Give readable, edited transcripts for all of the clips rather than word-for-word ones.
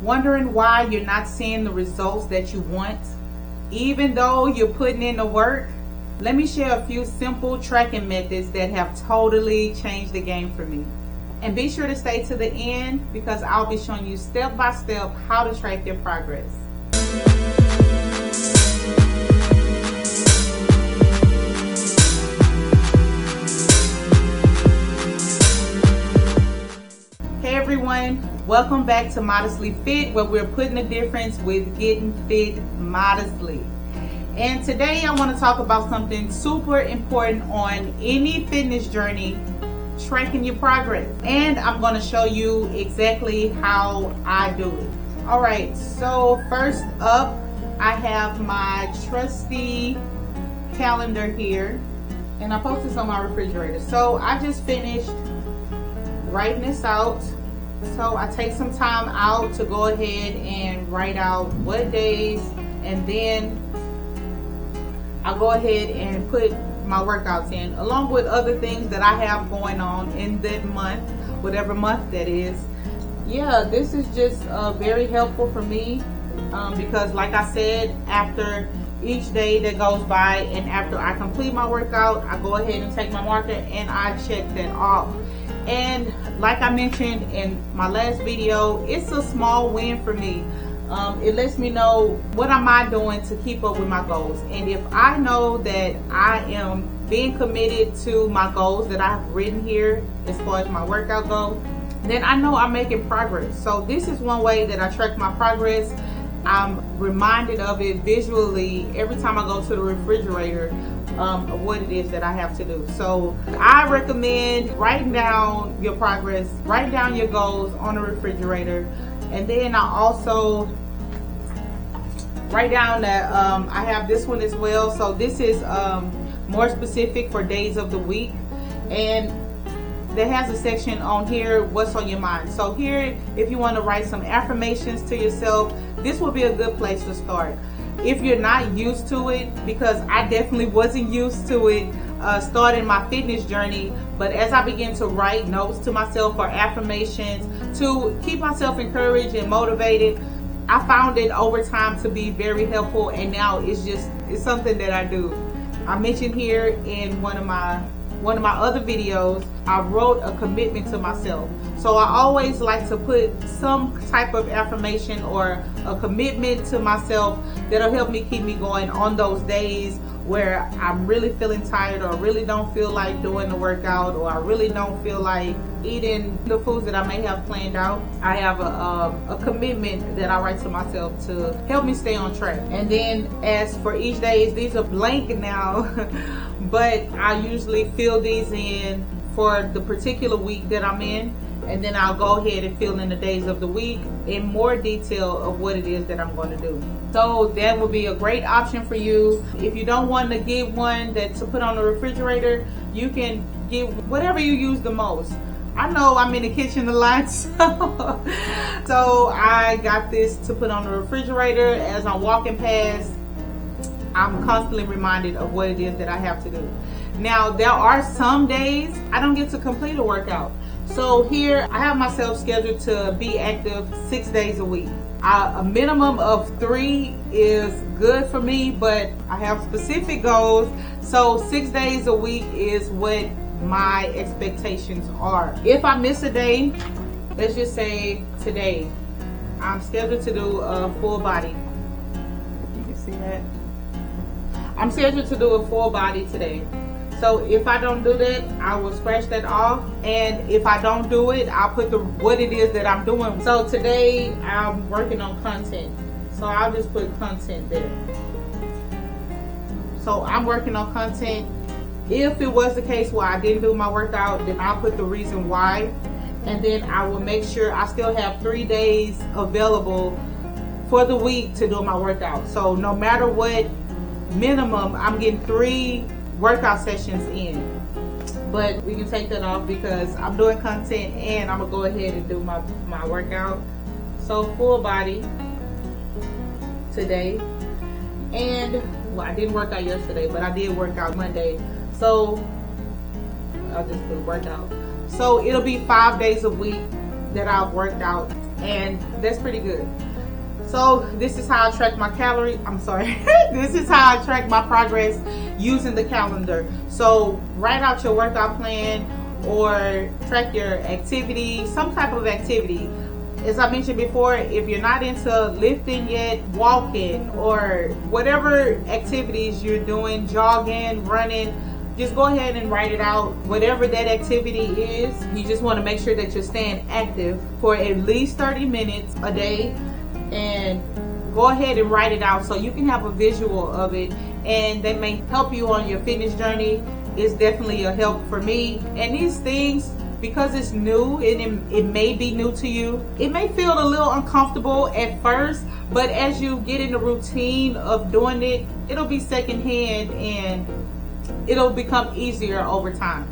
Wondering why you're not seeing the results that you want, even though you're putting in the work? Let me share a few simple tracking methods that have totally changed the game for me. And be sure to stay to the end because I'll be showing you step by step how to track your progress. Hey everyone, welcome back to Modestly Fit, where we're putting a difference with getting fit modestly. And today I want to talk about something super important on any fitness journey: tracking your progress. And I'm going to show you exactly how I do it. Alright, so first up, I have my trusty calendar here, and I post this on my refrigerator. So I just finished writing this out. So I take some time out to go ahead and write out what days, and then I go ahead and put my workouts in, along with other things that I have going on in that month, whatever month that is. Yeah, this is just very helpful for me because, like I said, after each day that goes by and after I complete my workout, I go ahead and take my marker and I check that off. And like I mentioned in my last video, it's a small win for me. It lets me know what am I doing to keep up with my goals. And if I know that I am being committed to my goals that I have written here as far as my workout goes, then I know I'm making progress. So this is one way that I track my progress. I'm reminded of it visually every time I go to the refrigerator of what it is that I have to do. So I recommend writing down your progress, write down your goals on the refrigerator, and then I also write down that I have this one as well. So this is more specific for days of the week, and that has a section on here, what's on your mind. So here, if you want to write some affirmations to yourself, this will be a good place to start. If you're not used to it, because I definitely wasn't used to it starting my fitness journey, but as I began to write notes to myself or affirmations to keep myself encouraged and motivated, I found it over time to be very helpful, and now it's something that I do. I mentioned here in one of my other videos, I wrote a commitment to myself. So I always like to put some type of affirmation or a commitment to myself that'll help me keep me going on those days where I'm really feeling tired, or really don't feel like doing the workout, or I really don't feel like eating the foods that I may have planned out. I have a commitment that I write to myself to help me stay on track. And then as for each day, these are blank now, but I usually fill these in for the particular week that I'm in, and then I'll go ahead and fill in the days of the week in more detail of what it is that I'm going to do. So that would be a great option for you. If you don't want to get one that to put on the refrigerator, you can get whatever you use the most. I know I'm in the kitchen a lot, so I got this to put on the refrigerator. As I'm walking past, I'm constantly reminded of what it is that I have to do. Now, there are some days I don't get to complete a workout. So here I have myself scheduled to be active 6 days a week. A minimum of 3 is good for me, but I have specific goals. So 6 days a week is what my expectations are. If I miss a day, let's just say today, I'm scheduled to do a full body. You can see that. I'm scheduled to do a full body today. So if I don't do that, I will scratch that off. And if I don't do it, I'll put what it is that I'm doing. So today I'm working on content. So I'll just put content there. So I'm working on content. If it was the case where I didn't do my workout, then I'll put the reason why. And then I will make sure I still have 3 days available for the week to do my workout. So no matter what, minimum, I'm getting 3 workout sessions in. But we can take that off because I'm doing content and I'm gonna go ahead and do my workout. So full body today. And well, I didn't work out yesterday, but I did work out Monday. So I'll just put workout. So it'll be 5 days a week that I've worked out and that's pretty good. So this is how I track my calories. I'm sorry. This is how I track my progress using the calendar. So write out your workout plan or track your activity, some type of activity. As I mentioned before, if you're not into lifting yet, walking or whatever activities you're doing, jogging, running, just go ahead and write it out. Whatever that activity is, you just want to make sure that you're staying active for at least 30 minutes a day, and go ahead and write it out so you can have a visual of it, and that may help you on your fitness journey. It's definitely a help for me. And these things, because it's new and it may be new to you, it may feel a little uncomfortable at first, but as you get in the routine of doing it, it'll be secondhand and it'll become easier over time.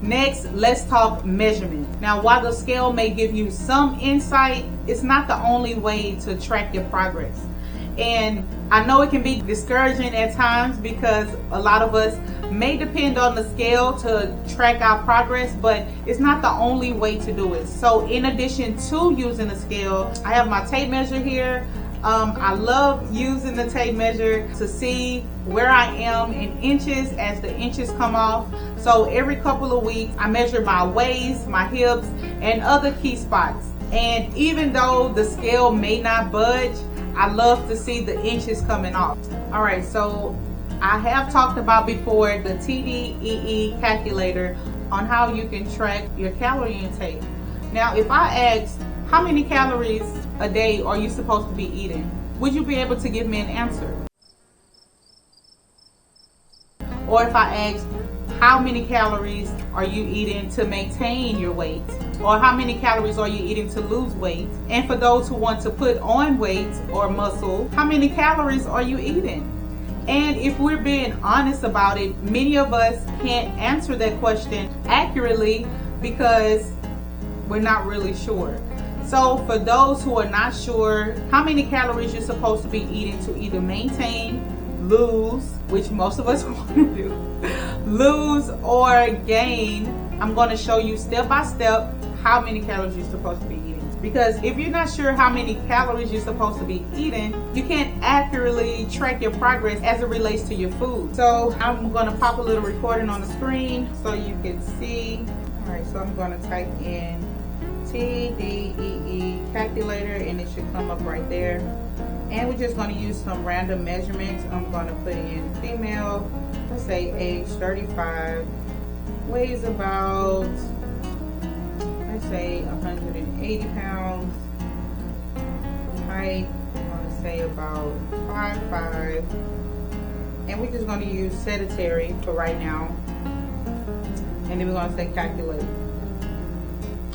Next, let's talk measurement. Now, while the scale may give you some insight, it's not the only way to track your progress. And I know it can be discouraging at times because a lot of us may depend on the scale to track our progress, but it's not the only way to do it. So in addition to using the scale, I have my tape measure here. I love using the tape measure to see where I am in inches as the inches come off. So every couple of weeks, I measure my waist, my hips, and other key spots. And even though the scale may not budge, I love to see the inches coming off. All right, so I have talked about before the TDEE calculator on how you can track your calorie intake. Now, if I ask, how many calories a day are you supposed to be eating? Would you be able to give me an answer? Or if I ask, how many calories are you eating to maintain your weight? Or how many calories are you eating to lose weight? And for those who want to put on weight or muscle, how many calories are you eating? And if we're being honest about it, many of us can't answer that question accurately because we're not really sure. So for those who are not sure how many calories you're supposed to be eating to either maintain, lose, which most of us want to do, lose or gain, I'm going to show you step by step how many calories you're supposed to be eating. Because if you're not sure how many calories you're supposed to be eating, you can't accurately track your progress as it relates to your food. So I'm going to pop a little recording on the screen so you can see. All right, so I'm going to type in TDEE calculator and it should come up right there. And we're just going to use some random measurements. I'm going to put in female, let's say age 35, weighs about, let's say 180 pounds, height, I'm going to say about 5'5", and we're just going to use sedentary for right now, and then we're going to say calculate.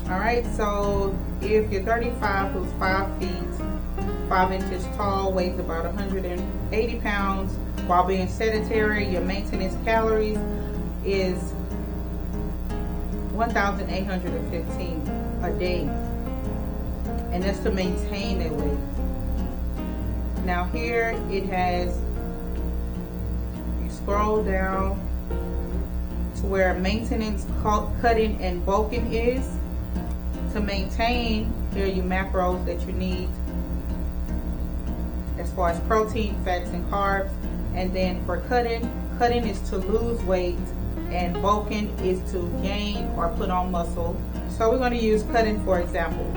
Alright, so if you're 35, who's 5 feet, 5 inches tall, weighs about 180 pounds, while being sedentary, your maintenance calories is 1,815 a day, and that's to maintain that weight. Now here it has, you scroll down to where maintenance, cutting, and bulking is. To maintain, here are your macros that you need as far as protein, fats, and carbs. And then for cutting is to lose weight, and bulking is to gain or put on muscle. So we're going to use cutting for example.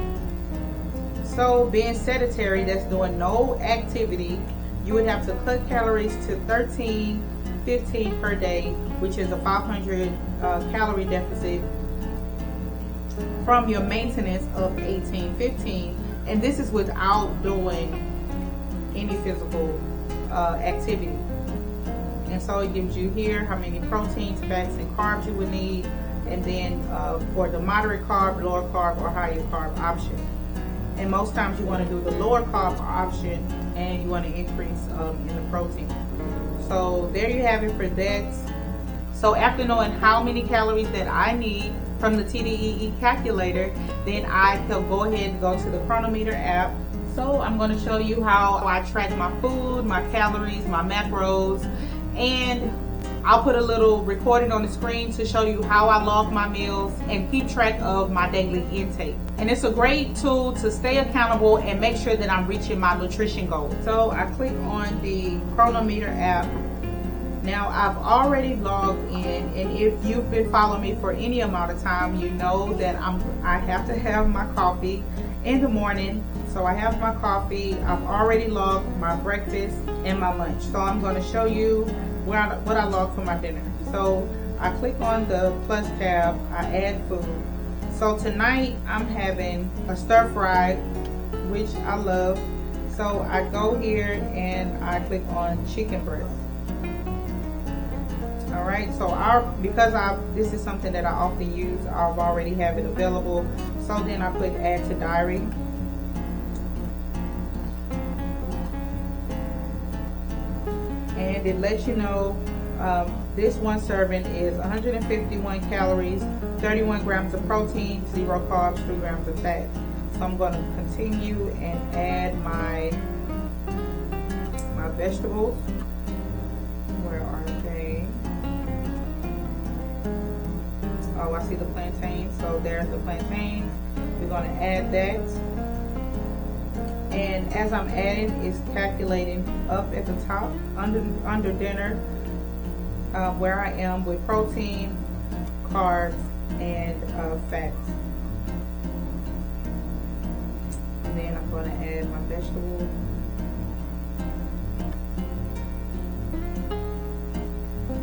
So being sedentary, that's doing no activity, you would have to cut calories to 1315 per day, which is a 500 calorie deficit from your maintenance of 1815, and this is without doing any physical activity. And so it gives you here how many proteins, fats, and carbs you would need, and then for the moderate carb, lower carb, or higher carb option. And most times you want to do the lower carb option, and you want to increase in the protein. So there you have it for that. So after knowing how many calories that I need from the TDEE calculator, then I can go ahead and go to the Cronometer app. So I'm going to show you how I track my food, my calories, my macros, and I'll put a little recording on the screen to show you how I log my meals and keep track of my daily intake. And it's a great tool to stay accountable and make sure that I'm reaching my nutrition goals. So I click on the Cronometer app. Now I've already logged in, and if you've been following me for any amount of time, you know that I have to have my coffee in the morning. So I have my coffee. I've already logged my breakfast and my lunch. So I'm going to show you what I logged for my dinner. So I click on the plus tab, I add food. So tonight I'm having a stir fry, which I love. So I go here and I click on chicken breast. All right, so this is something that I often use, I've already have it available. So then I put add to diary. And it lets you know this one serving is 151 calories, 31 grams of protein, 0 carbs, 3 grams of fat. So I'm going to continue and add my vegetables. Where are they? Oh, I see the plantains. So there's the plantains. We're going to add that. And as I'm adding, it's calculating up at the top under dinner where I am with protein, carbs, and fats. And then I'm going to add my vegetables.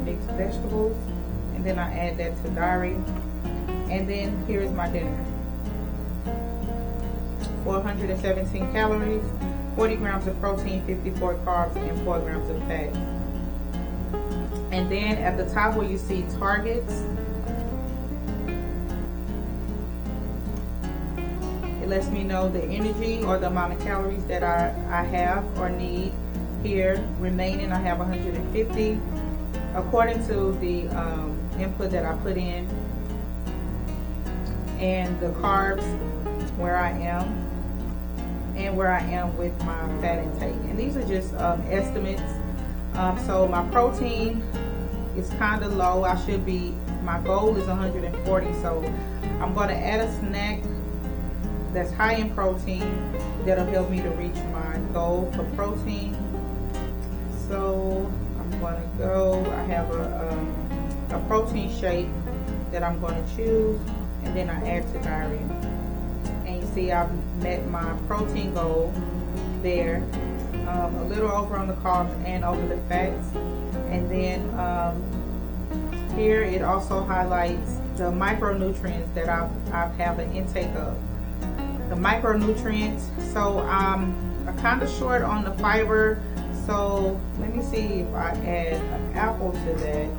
Mixed vegetables. And then I add that to diary. And then here is my dinner. 417 calories, 40 grams of protein, 54 carbs, and 4 grams of fat. And then at the top where you see targets, it lets me know the energy or the amount of calories that I have or need. Here remaining, I have 150 according to the input that I put in, and the carbs where I am, and where I am with my fat intake. And these are just estimates. So my protein is kind of low. My goal is 140. So I'm going to add a snack that's high in protein that'll help me to reach my goal for protein. So I'm going to go, I have a protein shake that I'm going to choose, and then I add to diary. And you see I've met my protein goal there, a little over on the carbs and over the fats. And then here it also highlights the micronutrients that I have an intake of. The micronutrients, so I'm kind of short on the fiber, so let me see if I add an apple to that,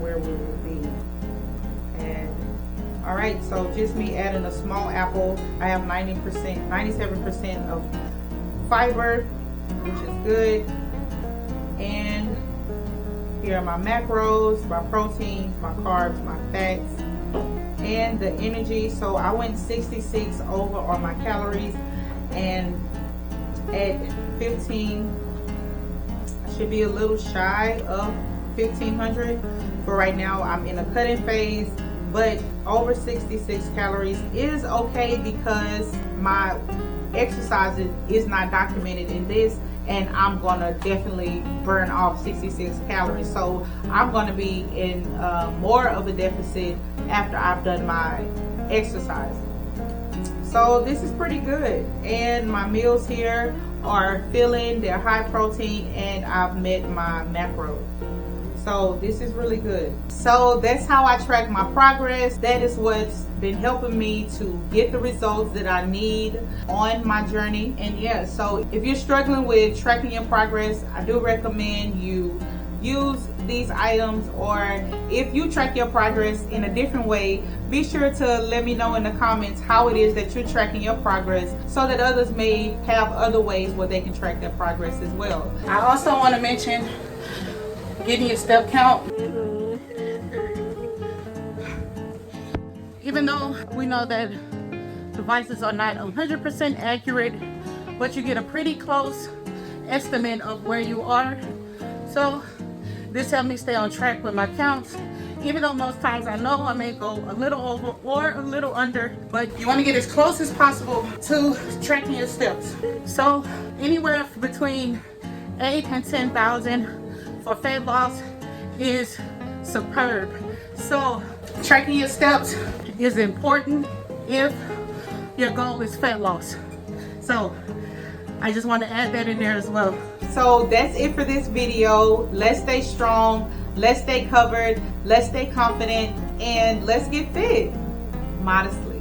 where we will be. And all right, so just me adding a small apple, I have 97% of fiber, which is good. And here are my macros, my proteins, my carbs, my fats, and the energy. So I went 66 over on my calories, and at 15, I should be a little shy of 1500. For right now, I'm in a cutting phase, but over 66 calories is okay because my exercise is not documented in this, and I'm gonna definitely burn off 66 calories. So I'm gonna be in more of a deficit after I've done my exercise. So this is pretty good, and my meals here are filling, they're high protein, and I've met my macros. So this is really good. So that's how I track my progress. That is what's been helping me to get the results that I need on my journey. And yeah, so if you're struggling with tracking your progress, I do recommend you use these items, or if you track your progress in a different way, be sure to let me know in the comments how it is that you're tracking your progress, so that others may have other ways where they can track their progress as well. I also want to mention getting your step count. Even though we know that devices are not 100% accurate, but you get a pretty close estimate of where you are. So This helps me stay on track with my counts, even though most times I know I may go a little over or a little under, but you want to get as close as possible to tracking your steps. So anywhere between 8 and 10,000 for fat loss is superb. So tracking your steps is important if your goal is fat loss. So I just want to add that in there as well. So that's it for this video. Let's stay strong, let's stay covered, let's stay confident, and let's get fit modestly.